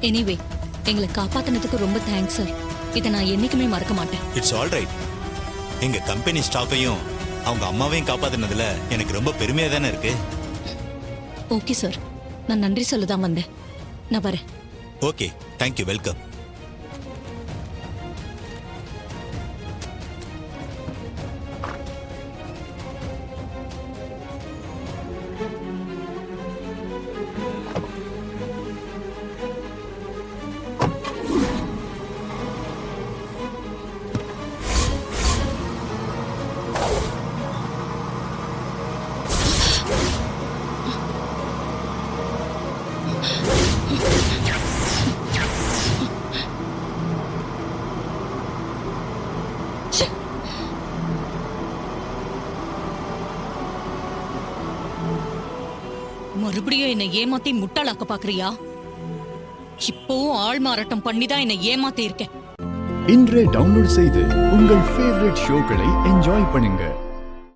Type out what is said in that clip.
Anyway எங்களை காப்பாத்தினதுக்கு ரொம்ப thanks sir. இதை நான் என்னைக்குமே மறக்க மாட்டேன். It's all right. எங்க கம்பெனி ஸ்டாஃபையும் அவங்க அம்மாவையும் காப்பாத்தினதுல எனக்கு ரொம்ப பெருமையா தானே இருக்கு. ஓகே சார், நான் நன்றி சொல்லதான் வந்தேன். நான் வரேன். Okay, thank you, welcome. மறுபடியும் என்னை ஏமாத்தி முட்டாளாக்க பாக்குறியா? இப்பவும் ஆள் மாறாட்டம் பண்ணிதான் என்னை ஏமாத்தி இருக்கேன். இன்றே டவுன்லோட் செய்து உங்கள் ஃபேவரட் ஷோக்களை என்ஜாய் பண்ணுங்க.